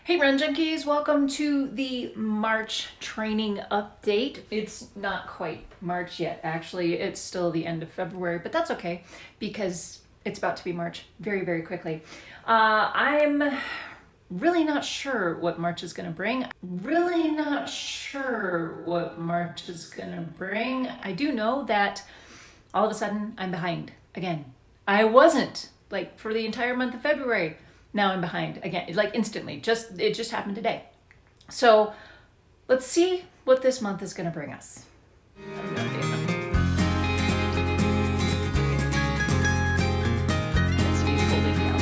Hey Run Junkies, welcome to the March training update. It's not quite March yet, actually. It's still the end of February, but that's okay because it's about to be March very, very quickly. I'm really not sure what March is going to bring. I do know that all of a sudden I'm behind again. I wasn't like for the entire month of February. Now I'm behind again, like instantly. It just happened today. So let's see what this month is going to bring us. I have no idea. Yes, he's holding down.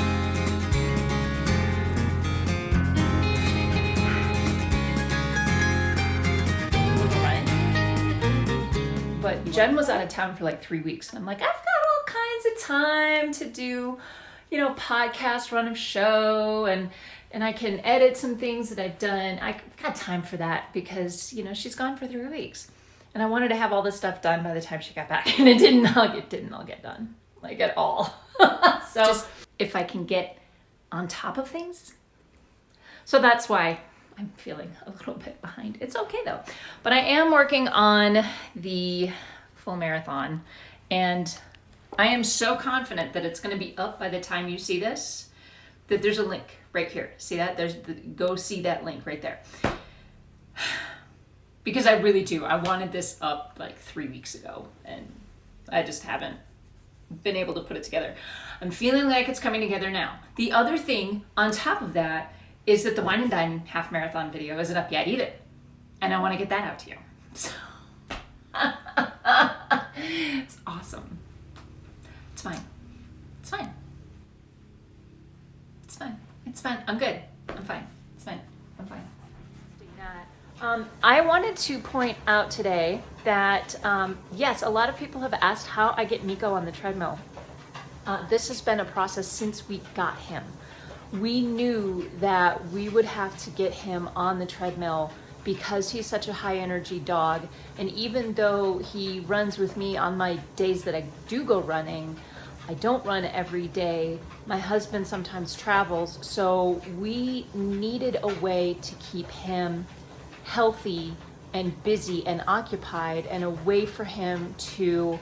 But Jen was out of town for like 3 weeks, and I'm like, I've got all kinds of time to do, podcast, run a show, and I can edit some things that I've done. I got time for that because, she's gone for 3 weeks. And I wanted to have all this stuff done by the time she got back. And it didn't all get done, like at all. So just if I can get on top of things. So that's why I'm feeling a little bit behind. It's okay though. But I am working on the full marathon, and I am so confident that it's going to be up by the time you see this, that there's a link right here. See that? Go see that link right there. Because I really do. I wanted this up like 3 weeks ago, and I just haven't been able to put it together. I'm feeling like it's coming together now. The other thing on top of that is that the Wine and Dine half marathon video isn't up yet either. And I want to get that out to you. So it's awesome. It's fine. It's fine. It's fine. It's fine. I'm good. I'm fine. It's fine. I'm fine. I wanted to point out today that, yes, a lot of people have asked how I get Miko on the treadmill. This has been a process since we got him. We knew that we would have to get him on the treadmill because he's such a high energy dog. And even though he runs with me on my days that I do go running, I don't run every day. My husband sometimes travels. So we needed a way to keep him healthy and busy and occupied, and a way for him to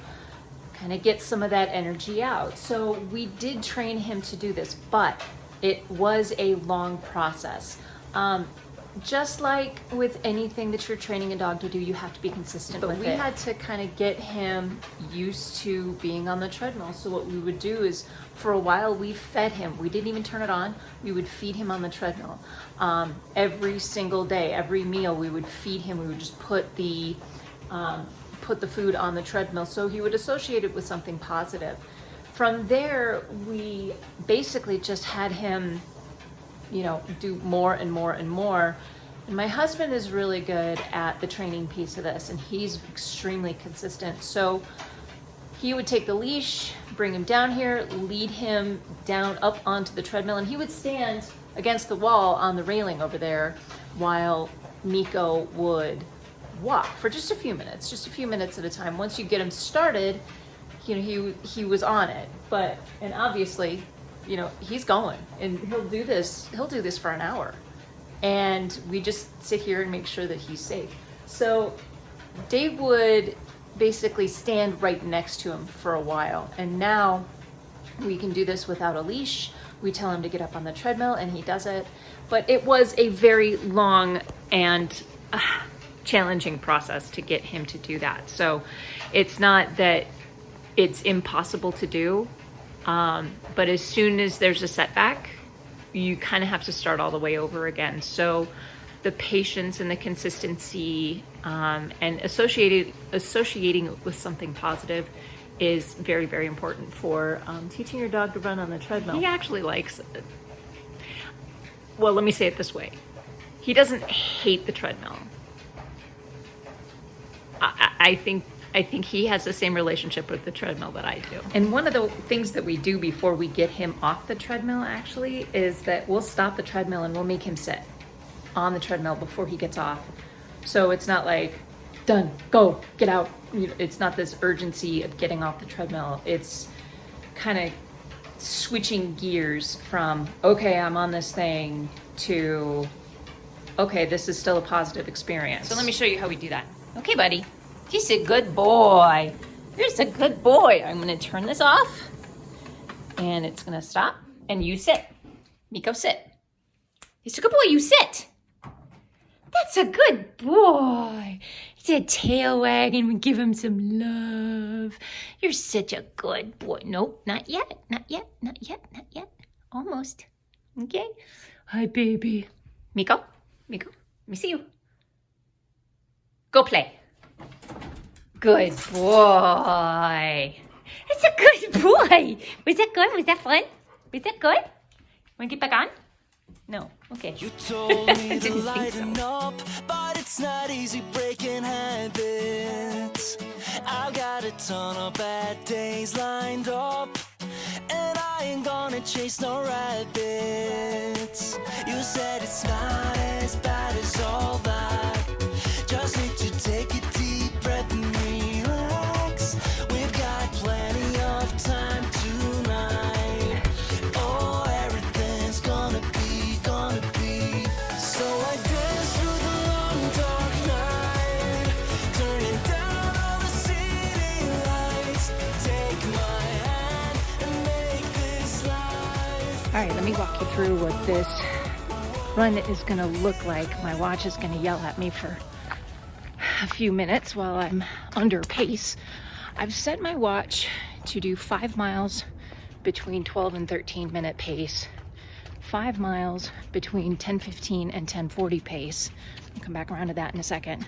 kind of get some of that energy out. So we did train him to do this, but it was a long process. Just like with anything that you're training a dog to do, you have to be consistent with it. We had to kind of get him used to being on the treadmill. So what we would do is, for a while, we fed him. We didn't even turn it on. We would feed him on the treadmill. Every single day, every meal, we would feed him. We would just put the food on the treadmill so he would associate it with something positive. From there, we basically just had him do more and more and more. And my husband is really good at the training piece of this, and he's extremely consistent. So he would take the leash, bring him down here, lead him down up onto the treadmill, and he would stand against the wall on the railing over there while Miko would walk for just a few minutes at a time. Once you get him started, he was on it. And obviously, he's going, and he'll do this for an hour, and we just sit here and make sure that he's safe. So Dave would basically stand right next to him for a while, and now we can do this without a leash. We tell him to get up on the treadmill, and he does it. But it was a very long and challenging process to get him to do that. So it's not that it's impossible to do. But as soon as there's a setback, you kind of have to start all the way over again. So the patience and the consistency, and associating it with something positive is very, very important for teaching your dog to run on the treadmill. He actually likes it. Well, let me say it this way. He doesn't hate the treadmill. I think he has the same relationship with the treadmill that I do. And one of the things that we do before we get him off the treadmill actually is that we'll stop the treadmill and we'll make him sit on the treadmill before he gets off. So it's not like, done, go, get out. It's not this urgency of getting off the treadmill. It's kind of switching gears from, okay, I'm on this thing, to, okay, this is still a positive experience. So let me show you how we do that. Okay, buddy. He's a good boy. Here's a good boy. I'm gonna turn this off and it's gonna stop and you sit. Miko, sit. He's a good boy, you sit. That's a good boy. He's a tail wag and we give him some love. You're such a good boy. Nope, not yet, not yet, not yet, not yet. Almost, okay? Hi, baby. Miko, Miko, let me see you. Go play. Good boy. That's a good boy. Was that good? Was that fun? Was that good? Want to get back on? No. Okay. You told me to lighten up, but it's not easy breaking habits. I've got a ton of bad days lined up, and I ain't gonna chase no rabbits. You said it's not as bad as all that. Just need to take a deep breath and relax. We've got plenty of time tonight. Oh, everything's gonna be. So I dance through the long dark night, turning down all the city lights. Take my hand and make this life. All right, let me walk you through what this run is gonna look like. My watch is gonna yell at me for a few minutes while I'm under pace. I've set my watch to do 5 miles between 12 and 13 minute pace, 5 miles between 10:15 and 10:40 pace. I'll come back around to that in a second.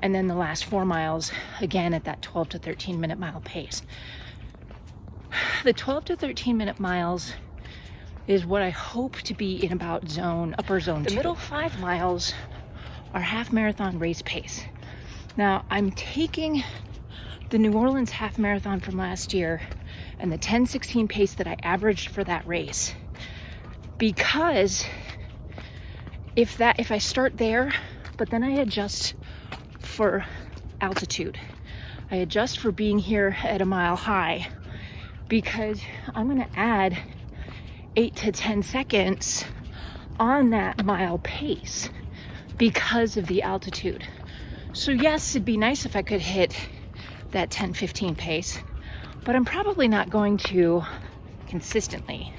And then the last 4 miles, again at that 12 to 13 minute mile pace. The 12 to 13 minute miles is what I hope to be in about upper zone 2. The middle 5 miles are half marathon race pace. Now I'm taking the New Orleans half marathon from last year and the 10:16 pace that I averaged for that race, because if I start there, but then I adjust for altitude, I adjust for being here at a mile high, because I'm gonna add 8 to 10 seconds on that mile pace because of the altitude. So yes, it'd be nice if I could hit that 10:15 pace, but I'm probably not going to consistently.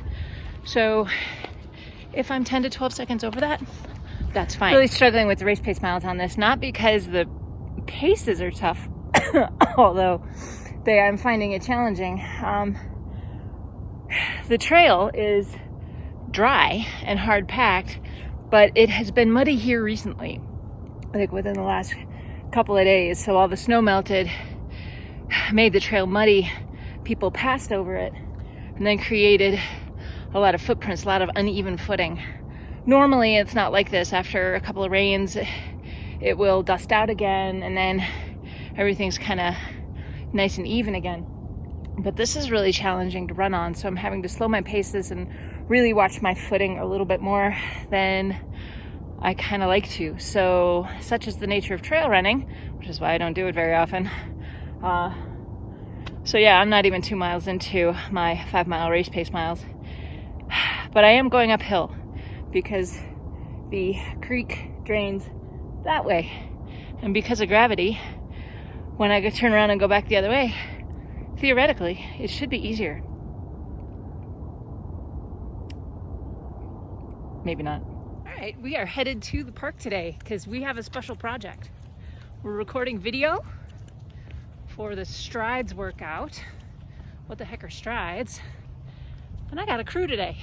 So if I'm 10 to 12 seconds over that, that's fine. Really struggling with the race pace miles on this, not because the paces are tough, although I'm finding it challenging. The trail is dry and hard packed, but it has been muddy here recently, like within the last couple of days. So all the snow melted, made the trail muddy. People passed over it and then created a lot of footprints, a lot of uneven footing. Normally it's not like this. After a couple of rains, it will dust out again and then everything's kind of nice and even again. But this is really challenging to run on, so I'm having to slow my paces and really watch my footing a little bit more than I kind of like to. So such is the nature of trail running, which is why I don't do it very often. So yeah, I'm not even 2 miles into my 5 mile race pace miles. But I am going uphill because the creek drains that way. And because of gravity, when I turn around and go back the other way, theoretically, it should be easier. Maybe not. All right, we are headed to the park today because we have a special project. We're recording video for the strides workout. What the heck are strides? And I got a crew today.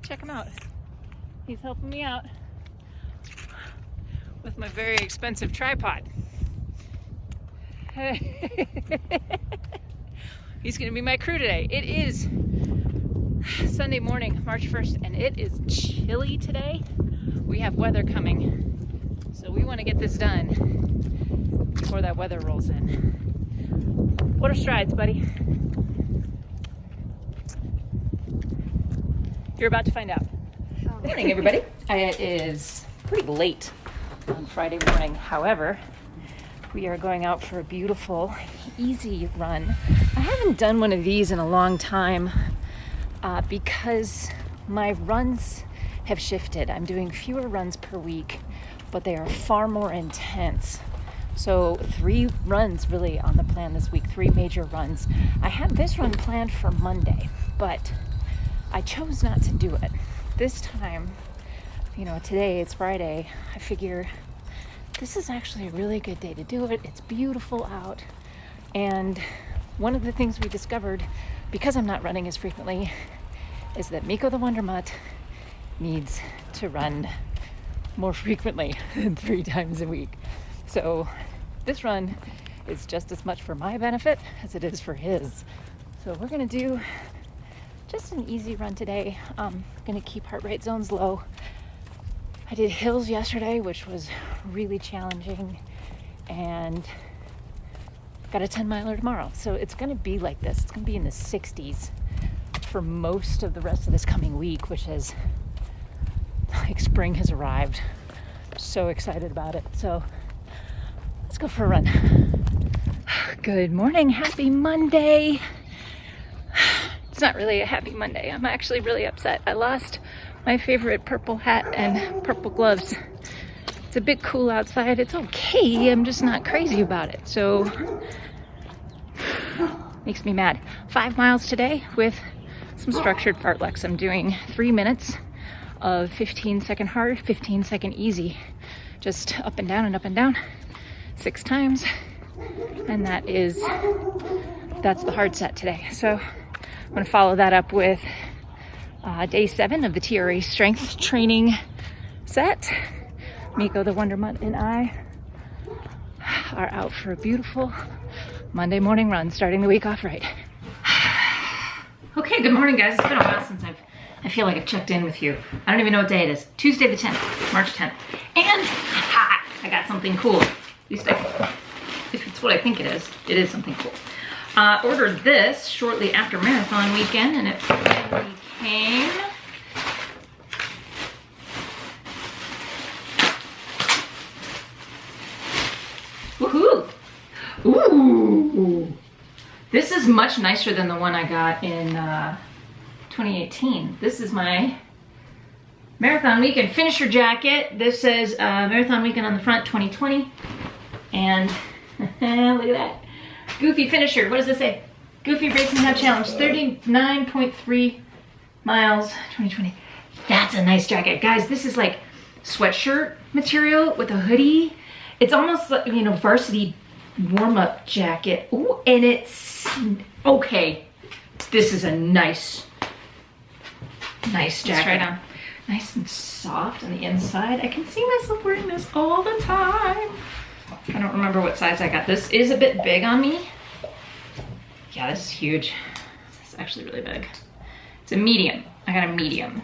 Check him out. He's helping me out with my very expensive tripod. He's gonna be my crew today. It is Sunday morning, March 1st, and it is chilly today. We have weather coming, so we want to get this done before that weather rolls in. What are strides, buddy? You're about to find out. Good morning, everybody. It is pretty late on Friday morning. However, we are going out for a beautiful, easy run. I haven't done one of these in a long time. because my runs have shifted. I'm doing fewer runs per week, but they are far more intense. So 3 runs really on the plan this week, 3 major runs. I had this run planned for Monday, but I chose not to do it. This time, today it's Friday, I figure this is actually a really good day to do it. It's beautiful out. And one of the things we discovered, because I'm not running as frequently, is that Miko the Wonder Mutt needs to run more frequently than 3 times a week. So this run is just as much for my benefit as it is for his. So we're gonna do just an easy run today. Gonna keep heart rate zones low. I did hills yesterday, which was really challenging, and got a 10-miler tomorrow. So it's gonna be like this. It's gonna be in the 60s for most of the rest of this coming week, which is like spring has arrived. I'm so excited about it. So let's go for a run. Good morning, happy Monday. It's not really a happy Monday. I'm actually really upset. I lost my favorite purple hat and purple gloves. It's a bit cool outside. It's okay. I'm just not crazy about it. So makes me mad. 5 miles today with some structured fartleks. I'm doing 3 minutes of 15-second hard, 15-second easy. Just up and down, 6 times. And that's the hard set today. So I'm gonna follow that up with day 7 of the TRA strength training set. Miko the Wonder Mutt and I are out for a beautiful Monday morning run, starting the week off right. Okay, good morning guys. It's been a while since I feel like I've checked in with you. I don't even know what day it is. Tuesday the 10th, March 10th. And I got something cool. At least if it's what I think it is. It is something cool. Ordered this shortly after marathon weekend, and it finally came. Woohoo! Ooh! This is much nicer than the one I got in 2018. This is my marathon weekend finisher jacket. This says marathon weekend on the front 2020. And look at that. Goofy finisher. What does it say? Goofy Racing Hub Challenge. 39.3 miles 2020. That's a nice jacket. Guys, this is like sweatshirt material with a hoodie. It's almost like, varsity warm-up jacket. Ooh, and it's okay. This is a nice jacket. Let's try it on. Nice and soft on the inside. I can see myself wearing this all the time. I don't remember what size I got. This is a bit big on me. Yeah, this is huge. It's actually really big. It's a medium. I got a medium.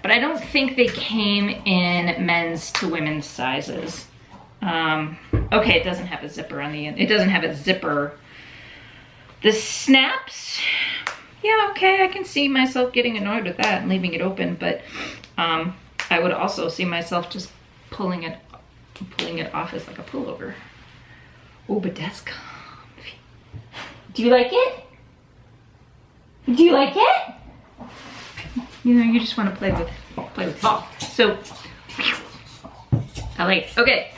But I don't think they came in men's to women's sizes. Okay, it doesn't have a zipper on the end. It doesn't have a zipper. The snaps, yeah, okay, I can see myself getting annoyed with that and leaving it open, but I would also see myself just pulling it off as like a pullover. Oh, but that's comfy. Do you like it? Do you like it? You just want to play with it. So I like it. Okay.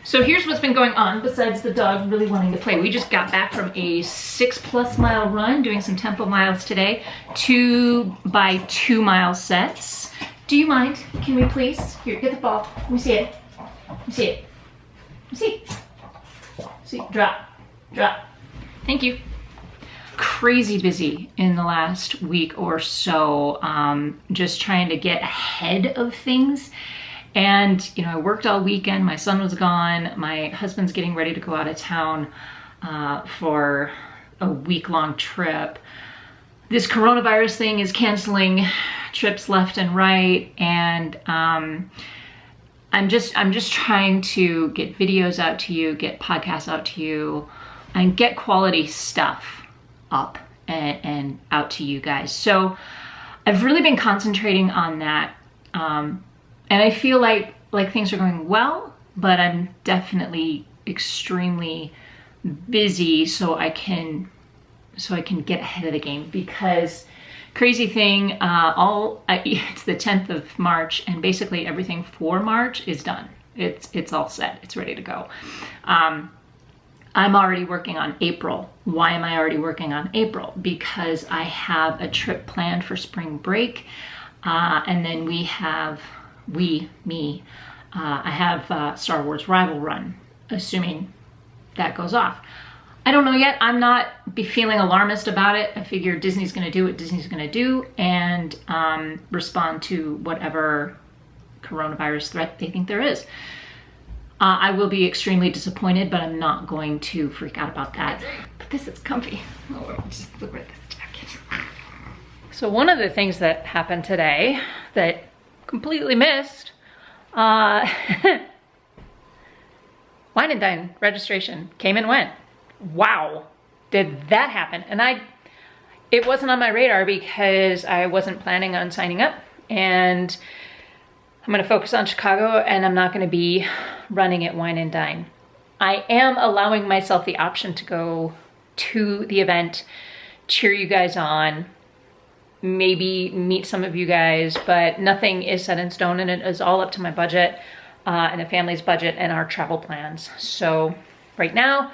So here's what's been going on besides the dog really wanting to play. We just got back from a 6+ mile run, doing some tempo miles today, 2 by 2 mile sets. Do you mind? Can we please? Here, get the ball. Let me see it. Let me see it. Let me see. See, drop. Thank you. Crazy busy in the last week or so, just trying to get ahead of things. And, I worked all weekend. My son was gone. My husband's getting ready to go out of town for a week-long trip. This coronavirus thing is canceling trips left and right. And I'm just trying to get videos out to you, get podcasts out to you, and get quality stuff up and out to you guys. So I've really been concentrating on that. And I feel like things are going well, but I'm definitely extremely busy so I can get ahead of the game, because crazy thing. It's the 10th of March, and basically everything for March is done. It's all set. It's ready to go. I'm already working on April. Why am I already working on April? Because I have a trip planned for spring break, and then I have Star Wars Rival Run, assuming that goes off. I don't know yet. I'm not feeling alarmist about it. I figure Disney's gonna do what Disney's gonna do and respond to whatever coronavirus threat they think there is. I will be extremely disappointed, but I'm not going to freak out about that. But this is comfy. Oh, just look at this jacket. So one of the things that happened today that completely missed, Wine and Dine registration came and went. Wow, did that happen? And it wasn't on my radar because I wasn't planning on signing up, and I'm gonna focus on Chicago, and I'm not gonna be running at Wine and Dine. I am allowing myself the option to go to the event, cheer you guys on, maybe meet some of you guys, but nothing is set in stone, and it is all up to my budget and the family's budget and our travel plans. So right now,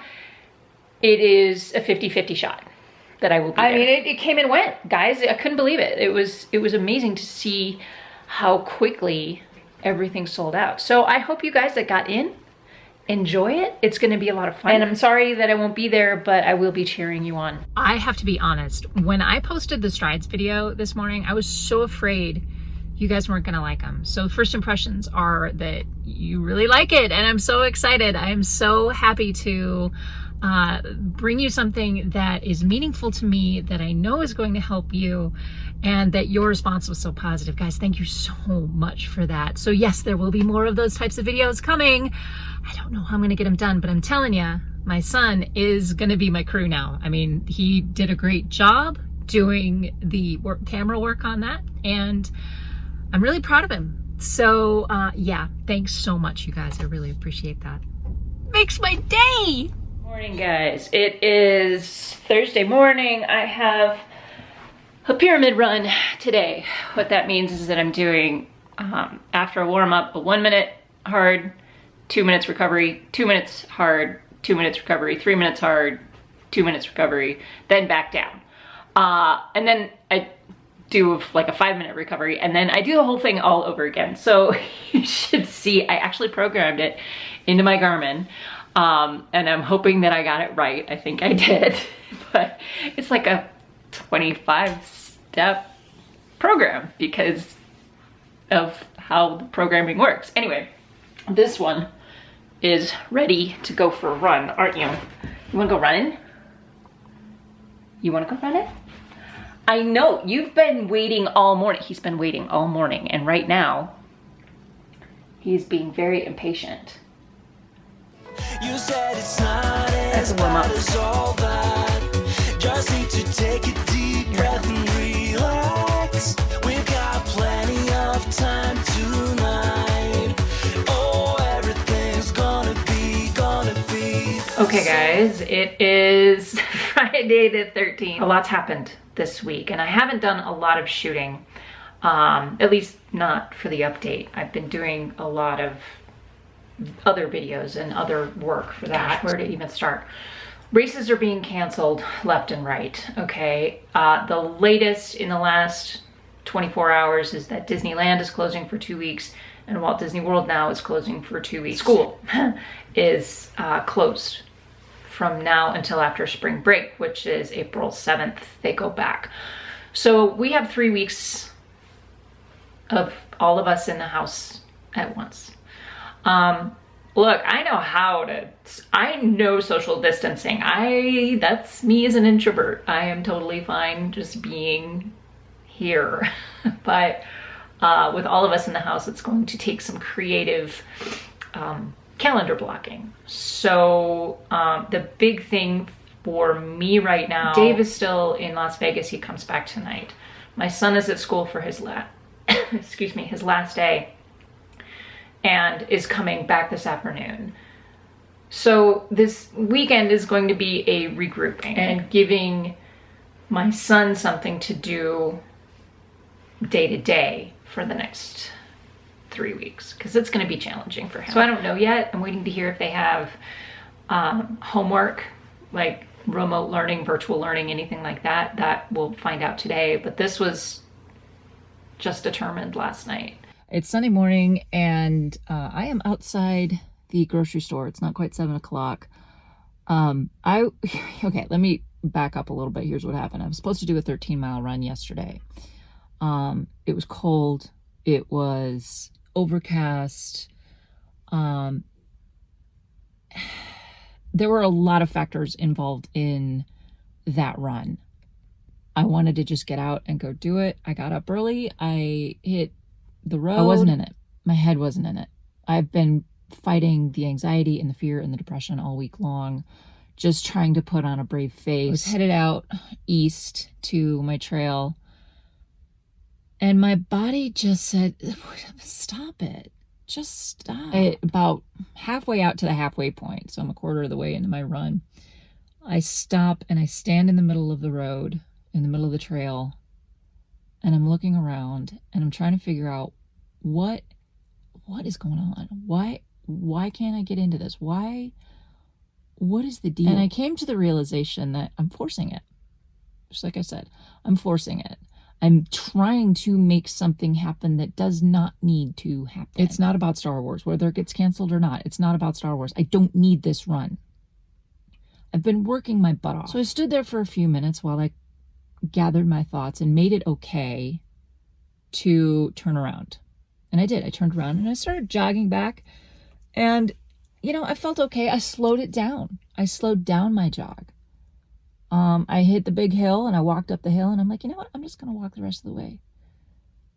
it is a 50-50 shot that I will be there. I mean, it came and went, guys. I couldn't believe it. It was amazing to see how quickly everything sold out. So I hope you guys that got in enjoy it. It's going to be a lot of fun. And I'm sorry that I won't be there, but I will be cheering you on. I have to be honest. When I posted the Strides video this morning, I was so afraid you guys weren't going to like them. So first impressions are that you really like it, and I'm so excited. I am so happy to bring you something that is meaningful to me, that I know is going to help you, and that your response was so positive. Guys, thank you so much for that. So yes, there will be more of those types of videos coming. I don't know how I'm gonna get them done, but I'm telling you, my son is gonna be my crew now. I mean, he did a great job doing the camera work on that, and I'm really proud of him. So yeah, thanks so much, you guys. I really appreciate that. Makes my day. Morning, guys. It is Thursday morning. I have a pyramid run today. What that means is that I'm doing, after a warm-up, a 1 minute hard, 2 minutes recovery, 2 minutes hard, 2 minutes recovery, 3 minutes hard, 2 minutes recovery, then back down. And then I do like a 5 minute recovery, and then I do the whole thing all over again. So you should see, I actually programmed it into my Garmin. And I'm hoping that I got it right. I think I did, but it's like a 25-step program because of how the programming works. Anyway, this one is ready to go for a run, aren't you? You wanna go running? You wanna go running? I know, you've been waiting all morning. He's been waiting all morning, and right now, he's being very impatient. You said it's not as bad as all that. Just need to take a deep breath and relax. We've got plenty of time tonight. Oh, everything's gonna be. Okay, guys, it is Friday the 13th. A lot's happened this week, and I haven't done a lot of shooting, at least not for the update. I've been doing a lot of other videos and other work for that. Gosh, where to even start? Races are being canceled left and right, okay? The latest in the last 24 hours is that Disneyland is closing for 2 weeks, and Walt Disney World now is closing for 2 weeks. School is closed from now until after spring break, which is April 7th. They go back. So we have 3 weeks of all of us in the house at once. Look, I know social distancing. That's me as an introvert. I am totally fine just being here. But with all of us in the house, it's going to take some creative calendar blocking. So the big thing for me right now, Dave is still in Las Vegas. He comes back tonight. My son is at school for his his last day, and is coming back this afternoon. So this weekend is going to be a regrouping and giving my son something to do day to day for the next 3 weeks, because it's going to be challenging for him. So I don't know yet. I'm waiting to hear if they have homework, like remote learning, virtual learning, anything like that. That we'll find out today. But this was just determined last night. It's Sunday morning, and I am outside the grocery store. It's not quite 7 o'clock. Okay, let me back up a little bit. Here's what happened. I was supposed to do a 13-mile run yesterday. It was cold. It was overcast. There were a lot of factors involved in that run. I wanted to just get out and go do it. I got up early. I hit the road. I wasn't in it. My head wasn't in it. I've been fighting the anxiety and the fear and the depression all week long, just trying to put on a brave face. I was headed out east to my trail, and my body just said, stop it. Just stop. About halfway out to the halfway point, so I'm a quarter of the way into my run, I stop and I stand in the middle of the road, in the middle of the trail, and I'm looking around and I'm trying to figure out what is going on? Why can't I get into this? What is the deal? And I came to the realization that I'm forcing it. Just like I said, I'm forcing it. I'm trying to make something happen that does not need to happen. It's not about Star Wars, whether it gets canceled or not. It's not about Star Wars. I don't need this run. I've been working my butt off. So I stood there for a few minutes while I gathered my thoughts and made it okay to turn around. And I did. I turned around and I started jogging back. And, I felt okay. I slowed it down. I slowed down my jog. I hit the big hill and I walked up the hill and I'm like, you know what? I'm just going to walk the rest of the way.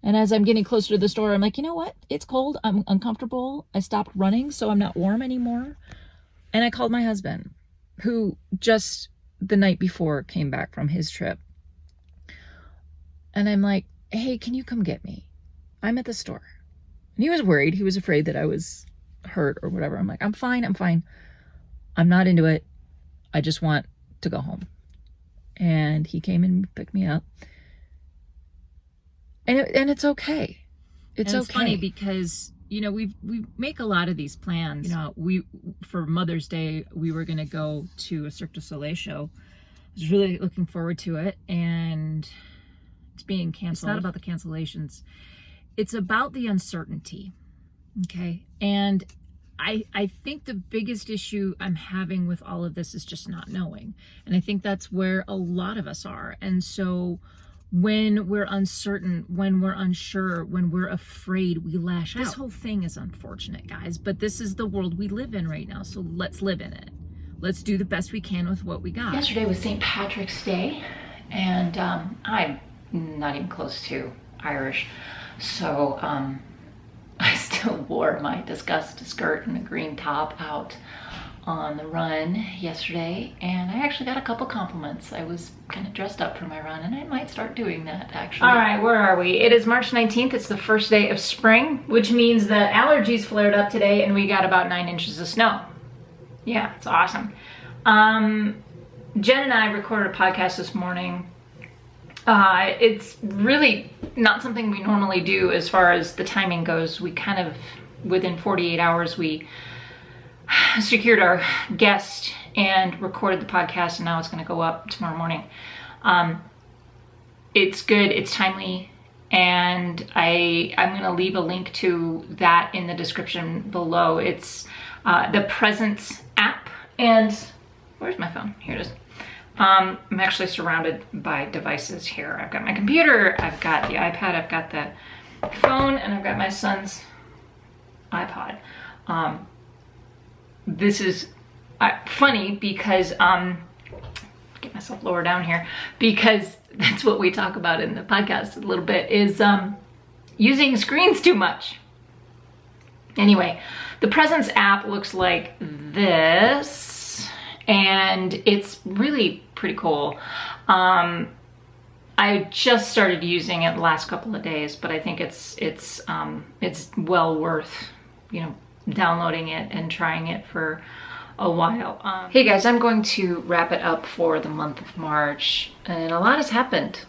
And as I'm getting closer to the store, I'm like, you know what? It's cold. I'm uncomfortable. I stopped running, so I'm not warm anymore. And I called my husband, who just the night before came back from his trip. And I'm like, hey, can you come get me? I'm at the store. And he was worried. He was afraid that I was hurt or whatever. I'm like, I'm fine. I'm not into it. I just want to go home. And he came and picked me up. And it's okay. It's okay. It's funny because, we make a lot of these plans. For Mother's Day, we were going to go to a Cirque du Soleil show. I was really looking forward to it. And it's being canceled. It's not about the cancellations. It's about the uncertainty. Okay. And I think the biggest issue I'm having with all of this is just not knowing. And I think that's where a lot of us are. And so when we're uncertain, when we're unsure, when we're afraid, we lash out. This whole thing is unfortunate, guys, but this is the world we live in right now. So let's live in it. Let's do the best we can with what we got. Yesterday was St. Patrick's Day, and I'm not even close to Irish. So I still wore my Disgust skirt and a green top out on the run yesterday, and I actually got a couple compliments. I was kind of dressed up for my run, and I might start doing that actually. All right, where are we? It is March 19th. It's the first day of spring, which means the allergies flared up today, and we got about 9 inches of snow. Yeah, it's awesome. Jen and I recorded a podcast this morning. It's really not something we normally do as far as the timing goes. We kind of, within 48 hours, we secured our guest and recorded the podcast, and now it's going to go up tomorrow morning. It's good, it's timely, and I'm going to leave a link to that in the description below. It's the Presence app, and where's my phone? Here it is. I'm actually surrounded by devices here. I've got my computer, I've got the iPad, I've got the phone, and I've got my son's iPod. This is funny because, get myself lower down here, because that's what we talk about in the podcast a little bit, is using screens too much. Anyway, the Presence app looks like this, and it's really pretty cool. I just started using it the last couple of days, but I think it's well worth, downloading it and trying it for a while. Hey guys, I'm going to wrap it up for the month of March, and a lot has happened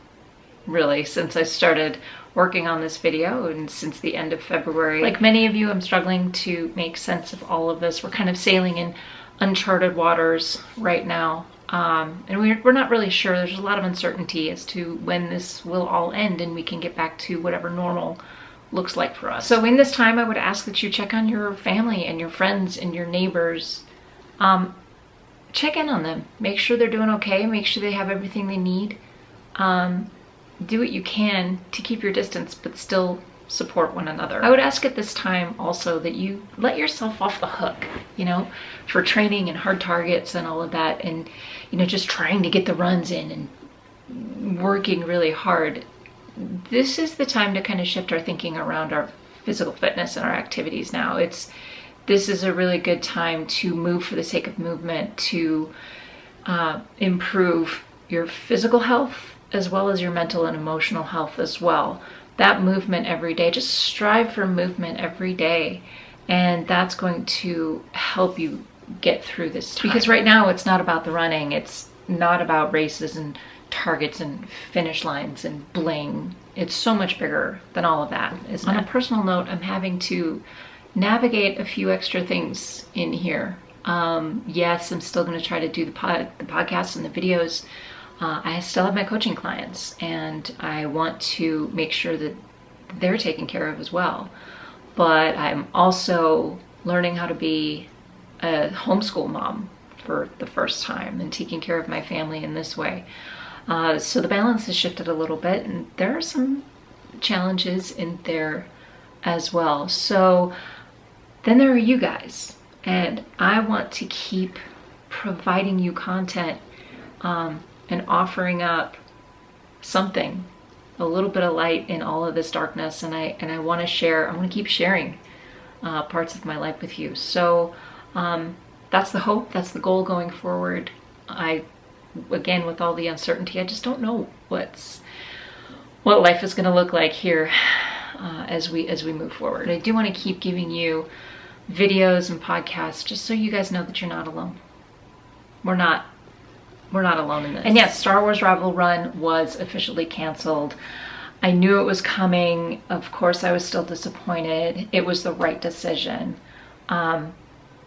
really since I started working on this video and since the end of February. Like many of you, I'm struggling to make sense of all of this. We're kind of sailing in uncharted waters right now, and we're not really sure. There's a lot of uncertainty as to when this will all end and we can get back to whatever normal looks like for us. So in this time, I would ask that you check on your family and your friends and your neighbors. Check in on them. Make sure they're doing okay. Make sure they have everything they need. Do what you can to keep your distance, but still support one another. I would ask at this time also that you let yourself off the hook, you know, for training and hard targets and all of that, and, you know, just trying to get the runs in and working really hard. This is the time to kind of shift our thinking around our physical fitness and our activities now. This is a really good time to move for the sake of movement, to improve your physical health as well as your mental and emotional health as well. That movement every day, just strive for movement every day, and that's going to help you get through this time. Because right now it's not about the running, it's not about races and targets and finish lines and bling. It's so much bigger than all of that, isn't it? On a personal note, I'm having to navigate a few extra things in here. Yes, I'm still going to try to do the podcasts and the videos. I still have my coaching clients, and I want to make sure that they're taken care of as well. But I'm also learning how to be a homeschool mom for the first time and taking care of my family in this way. So the balance has shifted a little bit, and there are some challenges in there as well. So then there are you guys, and I want to keep providing you content and offering up something, a little bit of light in all of this darkness, and I want to share. I want to keep sharing parts of my life with you. So that's the hope. That's the goal going forward. Again, with all the uncertainty, I just don't know what life is going to look like here as we move forward. I do want to keep giving you videos and podcasts just so you guys know that you're not alone. We're not alone in this. And yes, Star Wars Rival Run was officially canceled. I knew it was coming. Of course, I was still disappointed. It was the right decision. I'm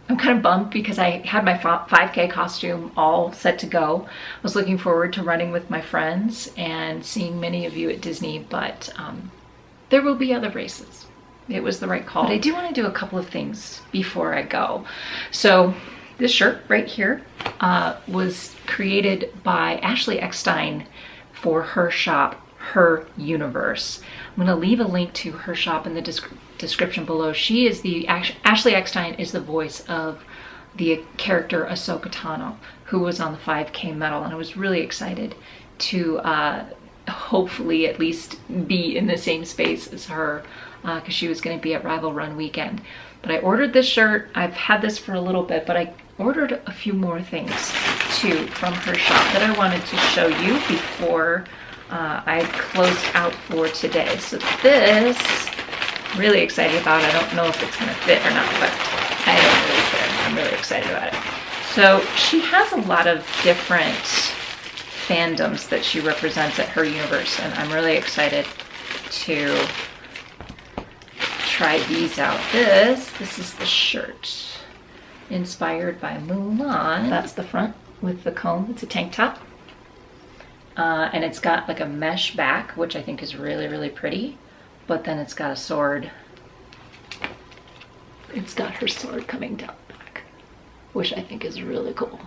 kind of bummed because I had my 5K costume all set to go. I was looking forward to running with my friends and seeing many of you at Disney, but there will be other races. It was the right call. But I do want to do a couple of things before I go. So this shirt right here was created by Ashley Eckstein for her shop, Her Universe. I'm going to leave a link to her shop in the description below. She is Ashley Eckstein is the voice of the character Ahsoka Tano, who was on the 5K medal, and I was really excited to hopefully at least be in the same space as her, because she was going to be at Rival Run weekend. But I ordered this shirt. I've had this for a little bit, but I ordered a few more things too from her shop that I wanted to show you before I closed out for today. So this, I'm really excited about. I don't know if it's going to fit or not, but I don't really care. I'm really excited about it. So she has a lot of different fandoms that she represents at Her Universe, and I'm really excited to try these out. This is the shirt inspired by Mulan. That's the front with the comb. It's a tank top. And it's got like a mesh back, which I think is really, really pretty. But then it's got a sword. It's got her sword coming down the back, which I think is really cool.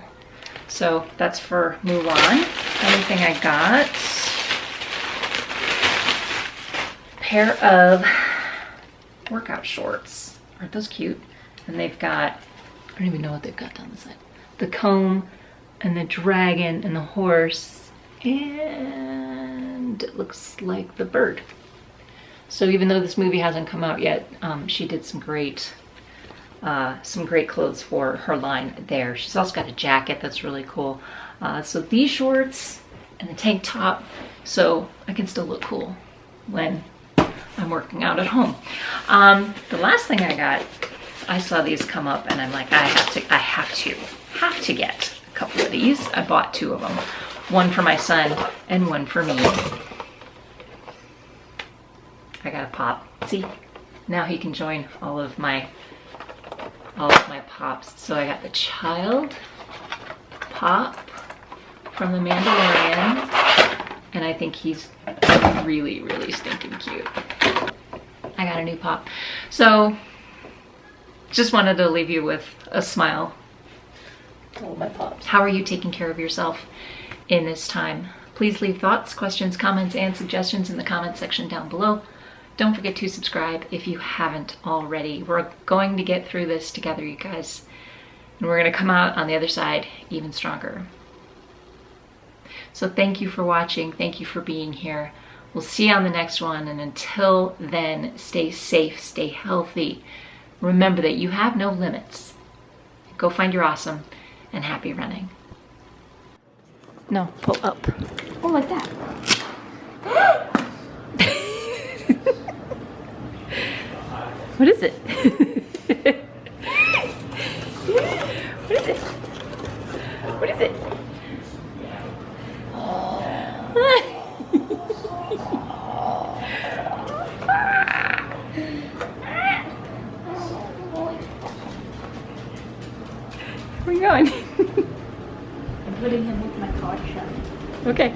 So that's for Mulan. Anything I got? Pair of workout shorts. Aren't those cute? And they've got, I don't even know what they've got down the side. The comb and the dragon and the horse. And it looks like the bird. So even though this movie hasn't come out yet, she did some great clothes for her line there. She's also got a jacket that's really cool. So these shorts and the tank top, so I can still look cool when I'm working out at home. The last thing I got I saw these come up and I'm like, I have to get a couple of these. I bought 2 of them. One for my son and one for me. I got a pop. See? Now he can join all of my pops. So I got the child pop from the Mandalorian, and I think he's really, really stinking cute. I got a new pop. So just wanted to leave you with a smile. All my pops. How are you taking care of yourself in this time? Please leave thoughts, questions, comments, and suggestions in the comment section down below. Don't forget to subscribe if you haven't already. We're going to get through this together, you guys. And we're going to come out on the other side even stronger. So thank you for watching. Thank you for being here. We'll see you on the next one. And until then, stay safe, stay healthy. Remember that you have no limits. Go find your awesome and happy running. No, pull up. Oh, like that. What is it? What is it? What is it? Where are you going? I'm putting him with my car shut. Okay.